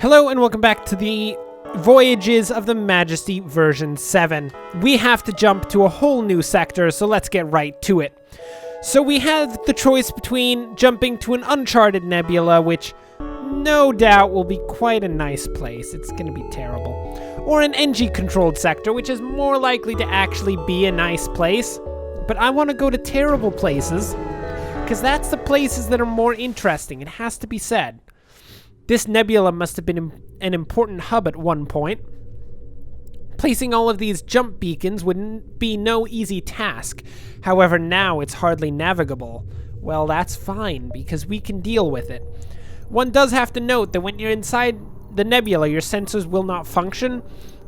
Hello and welcome back to the Voyages of the Majesty version 7. We have to jump to a whole new sector, so let's get right to it. So we have the choice between jumping to an uncharted nebula, which no doubt will be quite a nice place. It's going to be terrible. Or an NG-controlled sector, which is more likely to actually be a nice place. But I want to go to terrible places, because that's the places that are more interesting, it has to be said. This nebula must have been an important hub at one point. Placing all of these jump beacons would be no easy task. However, now it's hardly navigable. Well, that's fine, because we can deal with it. One does have to note that when you're inside the nebula, your sensors will not function,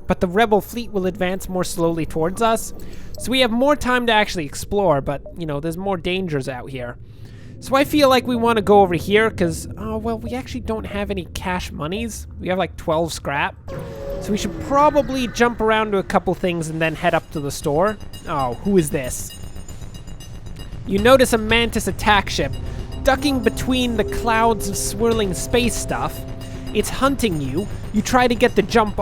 but the Rebel fleet will advance more slowly towards us. So we have more time to actually explore, but, you know, there's more dangers out here. So I feel like we want to go over here because, well, we actually don't have any cash monies. We have like 12 scrap. So we should probably jump around to a couple things and then head up to the store. Oh, who is this? You notice a Mantis attack ship ducking between the clouds of swirling space stuff. It's hunting you. You try to get the jump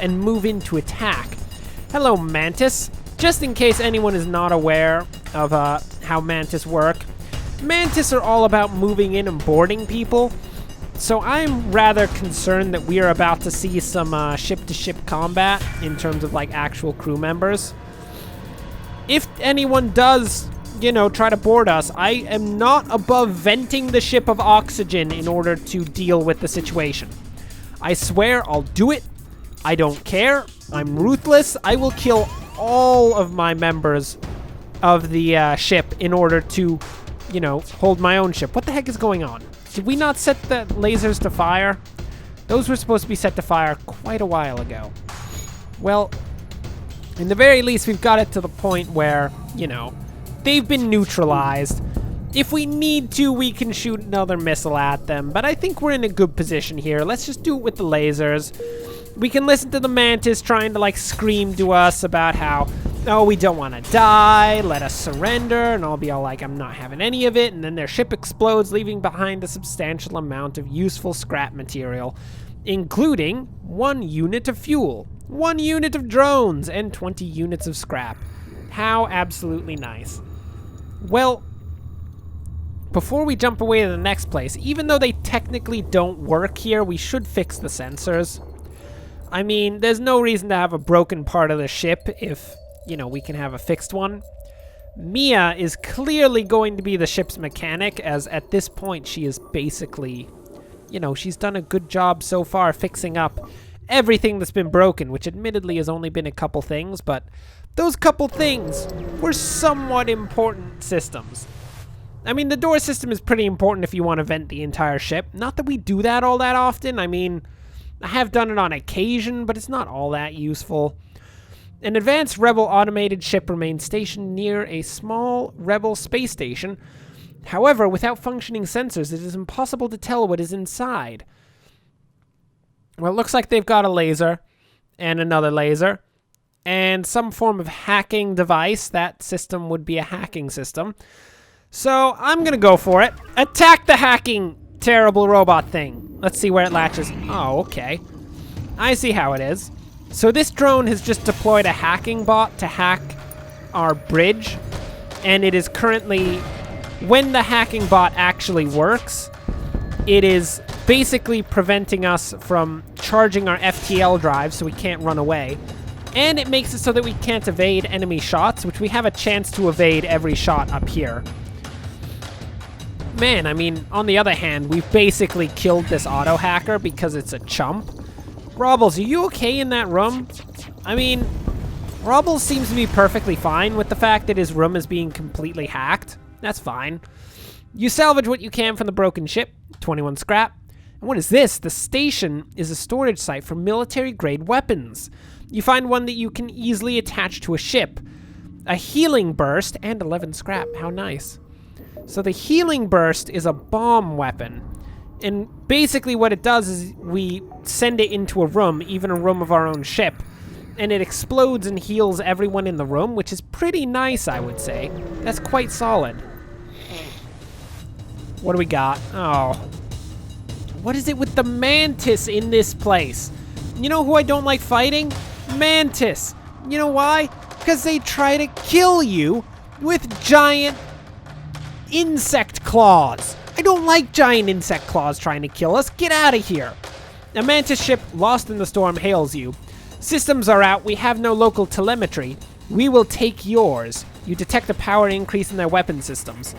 and move in to attack. Hello, Mantis. Just in case anyone is not aware of how Mantis work. Mantis are all about moving in and boarding people, so I'm rather concerned that we are about to see some ship-to-ship combat in terms of, like, actual crew members. If anyone does, you know, try to board us, I am not above venting the ship of oxygen in order to deal with the situation. I swear I'll do it. I don't care. I'm ruthless. I will kill all of my members of the ship in order to, you know, hold my own ship. What the heck is going on? Did we not set the lasers to fire? Those were supposed to be set to fire quite a while ago. Well, in the very least, we've got it to the point where, you know, they've been neutralized. If we need to, we can shoot another missile at them, but I think we're in a good position here. Let's just do it with the lasers. We can listen to the Mantis trying to, like, scream to us about how, oh, we don't want to die, let us surrender, and I'll be all like, I'm not having any of it, and then their ship explodes, leaving behind a substantial amount of useful scrap material, including 1 unit of fuel, 1 unit of drones, and 20 units of scrap. How absolutely nice. Well, before we jump away to the next place, even though they technically don't work here, we should fix the sensors. I mean, there's no reason to have a broken part of the ship if, you know, we can have a fixed one. Mia is clearly going to be the ship's mechanic, as at this point she is basically, you know, she's done a good job so far fixing up everything that's been broken, which admittedly has only been a couple things, but those couple things were somewhat important systems. I mean, the door system is pretty important if you want to vent the entire ship. Not that we do that all that often. I mean, I have done it on occasion, but it's not all that useful. An advanced Rebel automated ship remains stationed near a small Rebel space station. However, without functioning sensors, it is impossible to tell what is inside. Well, it looks like they've got a laser, and another laser, and some form of hacking device. That system would be a hacking system. So, I'm gonna go for it. Attack the hacking terrible robot thing. Let's see where it latches. Oh, okay. I see how it is. So this drone has just deployed a hacking bot to hack our bridge, and it is currently, when the hacking bot actually works, it is basically preventing us from charging our FTL drive so we can't run away, and it makes it so that we can't evade enemy shots, which we have a chance to evade every shot up here. Man, I mean, on the other hand, we've basically killed this auto hacker because it's a chump. Robbles, are you okay in that room? I mean, Robbles seems to be perfectly fine with the fact that his room is being completely hacked. That's fine. You salvage what you can from the broken ship, 21 scrap. And what is this? The station is a storage site for military-grade weapons. You find one that you can easily attach to a ship. A healing burst and 11 scrap. How nice. So the healing burst is a bomb weapon. And basically what it does is we send it into a room, even a room of our own ship, and it explodes and heals everyone in the room, which is pretty nice, I would say. That's quite solid. What do we got? Oh. What is it with the Mantis in this place? You know who I don't like fighting? Mantis. You know why? Because they try to kill you with giant insect claws. I don't like giant insect claws trying to kill us. Get out of here. A Mantis ship lost in the storm hails you. Systems are out. We have no local telemetry. We will take yours. You detect a power increase in their weapon systems.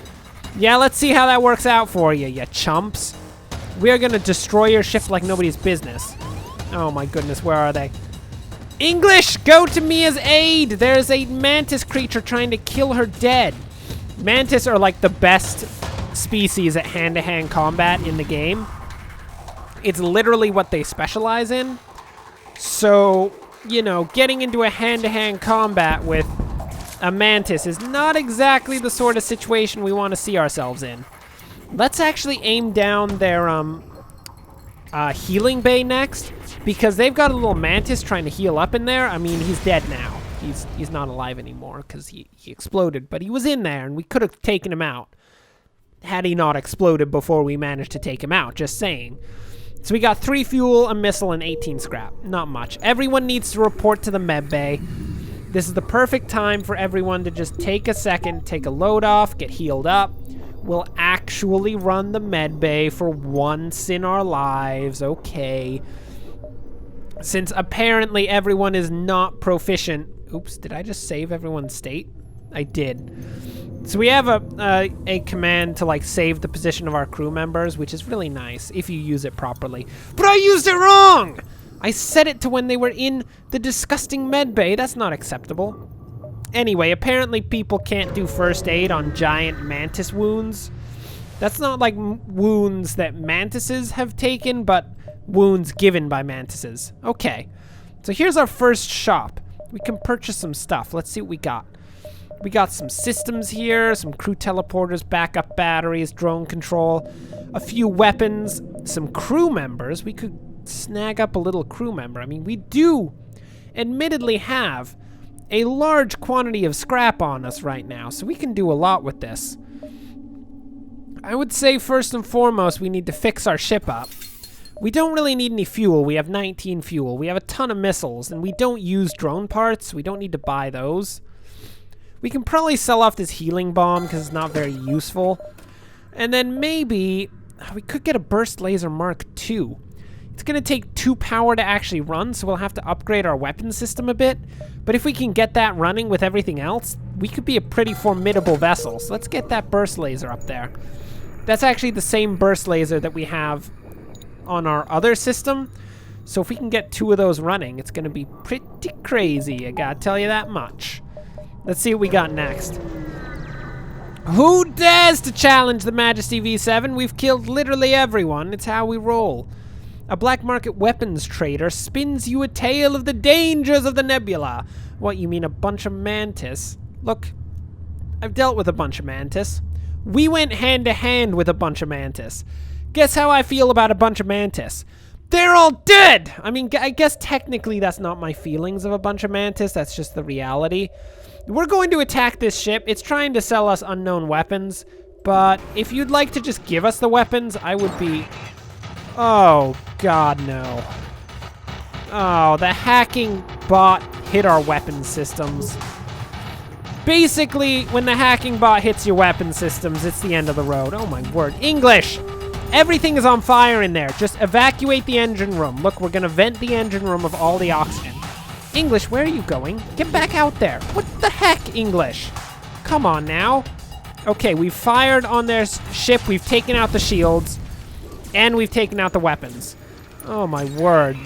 Yeah, let's see how that works out for you, you chumps. We are going to destroy your ship like nobody's business. Oh my goodness, where are they? English, go to Mia's aid! There's a Mantis creature trying to kill her dead. Mantis are like the best species at hand-to-hand combat in the game. It's literally what they specialize in. So, you know, getting into a hand-to-hand combat with a Mantis is not exactly the sort of situation we want to see ourselves in. Let's actually aim down their healing bay next, because they've got a little Mantis trying to heal up in there. I mean, he's dead now. He's not alive anymore because he exploded, but he was in there and we could have taken him out had he not exploded before we managed to take him out, just saying. So we got 3 fuel, a missile, and 18 scrap. Not much. Everyone needs to report to the med bay. This is the perfect time for everyone to just take a second, take a load off, get healed up. We'll actually run the med bay for once in our lives, okay. Since apparently everyone is not proficient. Oops, did I just save everyone's state? I did. So we have a command to like save the position of our crew members, which is really nice if you use it properly. But I used it wrong! I set it to when they were in the disgusting med bay. That's not acceptable. Anyway, apparently people can't do first aid on giant mantis wounds. That's not like wounds that mantises have taken, but wounds given by mantises. Okay, so here's our first shop. We can purchase some stuff. Let's see what we got. We got some systems here, some crew teleporters, backup batteries, drone control, a few weapons, some crew members. We could snag up a little crew member. I mean, we do admittedly have a large quantity of scrap on us right now, so we can do a lot with this. I would say first and foremost, we need to fix our ship up. We don't really need any fuel. We have 19 fuel. We have a ton of missiles, and we don't use drone parts. We don't need to buy those. We can probably sell off this healing bomb because it's not very useful. And then maybe we could get a burst laser Mark II. It's going to take 2 power to actually run, so we'll have to upgrade our weapon system a bit. But if we can get that running with everything else, we could be a pretty formidable vessel. So let's get that burst laser up there. That's actually the same burst laser that we have on our other system. So if we can get 2 of those running, it's going to be pretty crazy. I got to tell you that much. Let's see what we got next. Who dares to challenge the Majesty V7? We've killed literally everyone. It's how we roll. A black market weapons trader spins you a tale of the dangers of the nebula. What, you mean a bunch of mantis? Look, I've dealt with a bunch of mantis. We went hand to hand with a bunch of mantis. Guess how I feel about a bunch of mantis? They're all dead! I mean, I guess technically that's not my feelings of a bunch of mantis. That's just the reality. We're going to attack this ship. It's trying to sell us unknown weapons. But if you'd like to just give us the weapons, I would be... Oh, God, no. Oh, the hacking bot hit our weapon systems. Basically, when the hacking bot hits your weapon systems, it's the end of the road. Oh, my word. English! Everything is on fire in there. Just evacuate the engine room. Look, we're going to vent the engine room of all the oxygen. English, where are you going? Get back out there. What the heck, English? Come on now. Okay, we've fired on their ship. We've taken out the shields. And we've taken out the weapons. Oh, my word.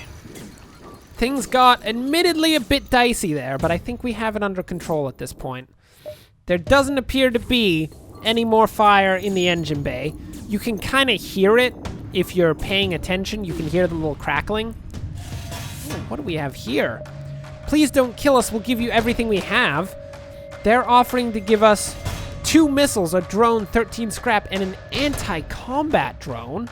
Things got admittedly a bit dicey there, but I think we have it under control at this point. There doesn't appear to be any more fire in the engine bay. You can kind of hear it if you're paying attention. You can hear the little crackling. Ooh, what do we have here? Please don't kill us. We'll give you everything we have. They're offering to give us 2 missiles, a drone, 13 scrap, and an anti-combat drone.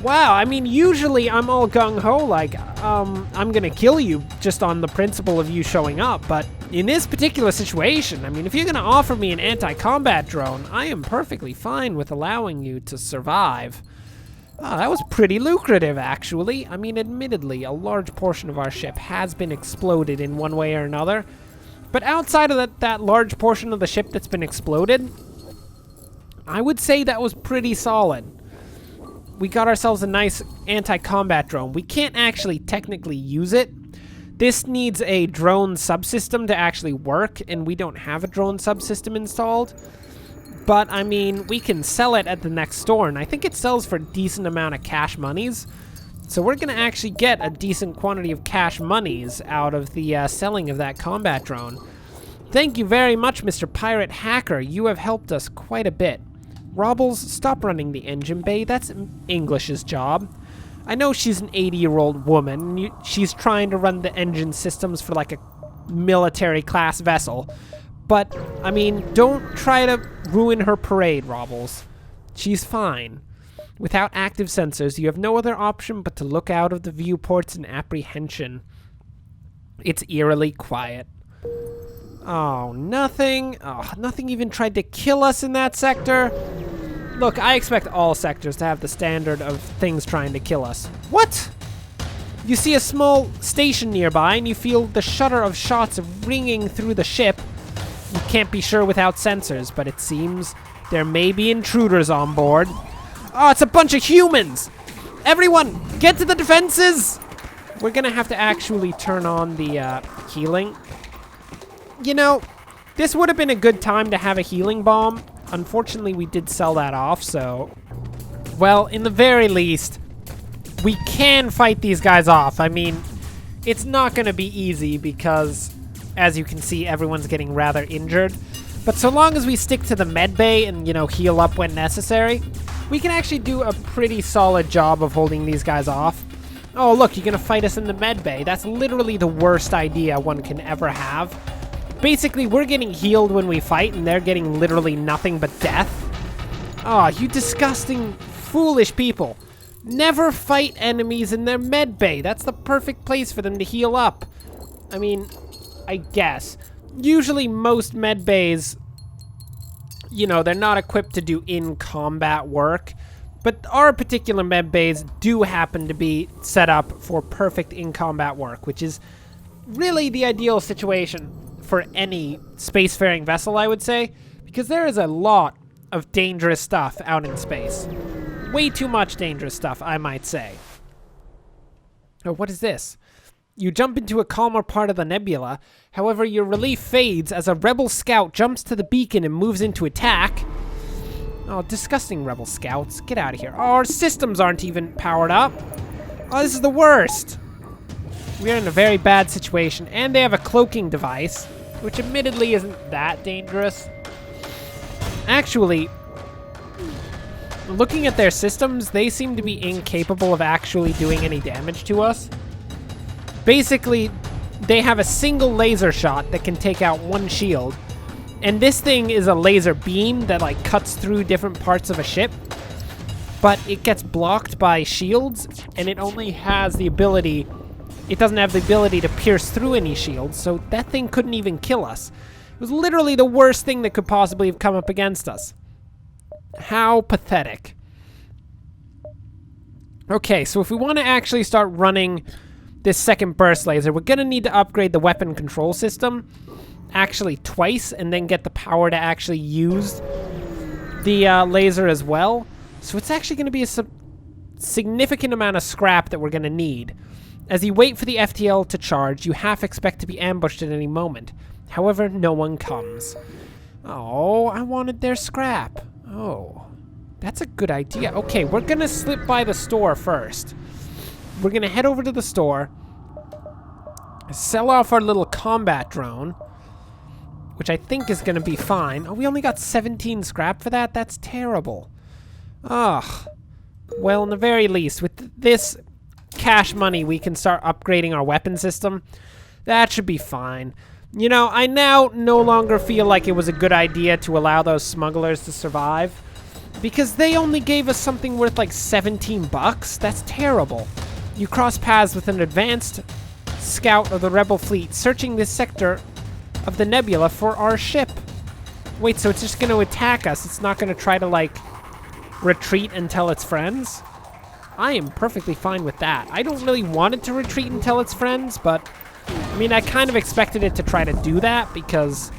Wow, I mean, usually I'm all gung-ho, like, I'm gonna kill you just on the principle of you showing up, but in this particular situation, I mean, if you're gonna offer me an anti-combat drone, I am perfectly fine with allowing you to survive. Oh, that was pretty lucrative, actually. I mean, admittedly, a large portion of our ship has been exploded in one way or another. But outside of that large portion of the ship that's been exploded, I would say that was pretty solid. We got ourselves a nice anti-combat drone. We can't actually technically use it. This needs a drone subsystem to actually work, and we don't have a drone subsystem installed. But, I mean, we can sell it at the next store, and I think it sells for a decent amount of cash monies. So we're going to actually get a decent quantity of cash monies out of the selling of that combat drone. Thank you very much, Mr. Pirate Hacker. You have helped us quite a bit. Robbles, stop running the engine bay. That's English's job. I know she's an 80-year-old woman. And she's trying to run the engine systems for like a military-class vessel. But, I mean, don't try to ruin her parade, Robbles. She's fine. Without active sensors, you have no other option but to look out of the viewports in apprehension. It's eerily quiet. Oh, nothing. Oh, nothing even tried to kill us in that sector. Look, I expect all sectors to have the standard of things trying to kill us. What? You see a small station nearby and you feel the shudder of shots ringing through the ship. You can't be sure without sensors, but it seems there may be intruders on board. Oh, it's a bunch of humans! Everyone, get to the defenses! We're gonna have to actually turn on the healing. You know, this would have been a good time to have a healing bomb. Unfortunately, we did sell that off, so... Well, in the very least, we can fight these guys off. I mean, it's not gonna be easy because... As you can see, everyone's getting rather injured. But so long as we stick to the med bay and, you know, heal up when necessary, we can actually do a pretty solid job of holding these guys off. Oh, look, you're gonna fight us in the med bay. That's literally the worst idea one can ever have. Basically, we're getting healed when we fight, and they're getting literally nothing but death. Oh, you disgusting, foolish people. Never fight enemies in their med bay. That's the perfect place for them to heal up. I mean... I guess. Usually most med bays, you know, they're not equipped to do in-combat work, but our particular med bays do happen to be set up for perfect in-combat work, which is really the ideal situation for any spacefaring vessel, I would say, because there is a lot of dangerous stuff out in space. Way too much dangerous stuff, I might say. Oh, what is this? You jump into a calmer part of the nebula. However, your relief fades as a rebel scout jumps to the beacon and moves into attack. Oh, disgusting rebel scouts. Get out of here. Oh, our systems aren't even powered up. Oh, this is the worst. We're in a very bad situation. And they have a cloaking device, which admittedly isn't that dangerous. Actually, looking at their systems, they seem to be incapable of actually doing any damage to us. Basically, they have a single laser shot that can take out one shield. And this thing is a laser beam that, like, cuts through different parts of a ship. But it gets blocked by shields, and it only has the ability... It doesn't have the ability to pierce through any shields, so that thing couldn't even kill us. It was literally the worst thing that could possibly have come up against us. How pathetic. Okay, so if we want to actually start running... this second burst laser, we're gonna need to upgrade the weapon control system actually twice and then get the power to actually use the laser as well. So it's actually gonna be a significant amount of scrap that we're gonna need. As you wait for the FTL to charge, you half expect to be ambushed at any moment. However, no one comes. Oh, I wanted their scrap. Oh, that's a good idea. Okay, we're gonna slip by the store first. We're gonna head over to the store, sell off our little combat drone, which I think is gonna be fine. Oh, we only got 17 scrap for that? That's terrible. Ugh. Well, in the very least, with this cash money, we can start upgrading our weapon system. That should be fine. You know, I now no longer feel like it was a good idea to allow those smugglers to survive, because they only gave us something worth like 17 bucks. That's terrible. You cross paths with an advanced scout of the rebel fleet searching this sector of the nebula for our ship. Wait, so it's just going to attack us? It's not going to try to, like, retreat and tell its friends? I am perfectly fine with that. I don't really want it to retreat and tell its friends, but I mean, I kind of expected it to try to do that because,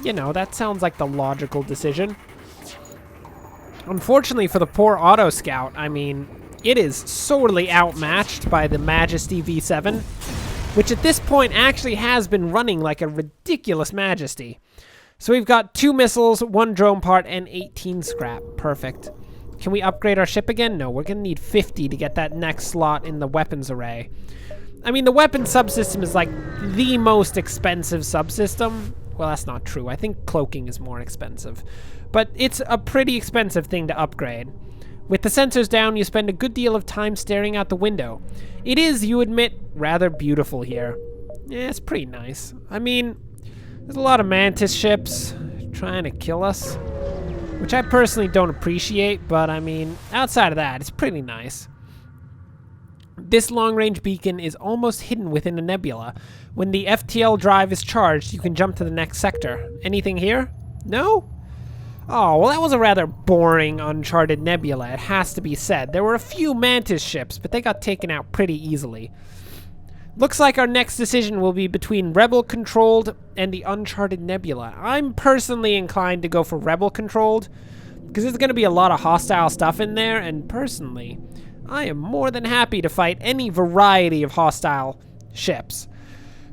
you know, that sounds like the logical decision. Unfortunately for the poor Auto Scout, I mean, it is sorely outmatched by the Majesty V7, which at this point actually has been running like a ridiculous Majesty. So we've got 2 missiles, 1 drone part, and 18 scrap. Perfect. Can we upgrade our ship again? No, we're gonna need 50 to get that next slot in the weapons array. I mean, the weapons subsystem is like the most expensive subsystem. Well, that's not true. I think cloaking is more expensive. But it's a pretty expensive thing to upgrade. With the sensors down, you spend a good deal of time staring out the window. It is, you admit, rather beautiful here. Yeah, it's pretty nice. I mean, there's a lot of Mantis ships trying to kill us, which I personally don't appreciate, but I mean, outside of that, it's pretty nice. This long-range beacon is almost hidden within a nebula. When the FTL drive is charged, you can jump to the next sector. Anything here? No? Oh, well, that was a rather boring Uncharted nebula, it has to be said. There were a few Mantis ships, but they got taken out pretty easily. Looks like our next decision will be between Rebel-controlled and the Uncharted nebula. I'm personally inclined to go for Rebel-controlled, because there's going to be a lot of hostile stuff in there, and personally, I am more than happy to fight any variety of hostile ships.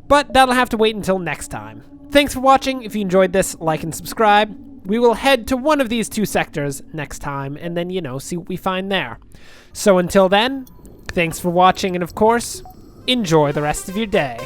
But that'll have to wait until next time. Thanks for watching. If you enjoyed this, like and subscribe. We will head to one of these 2 sectors next time, and then, you know, see what we find there. So until then, thanks for watching, and of course, enjoy the rest of your day.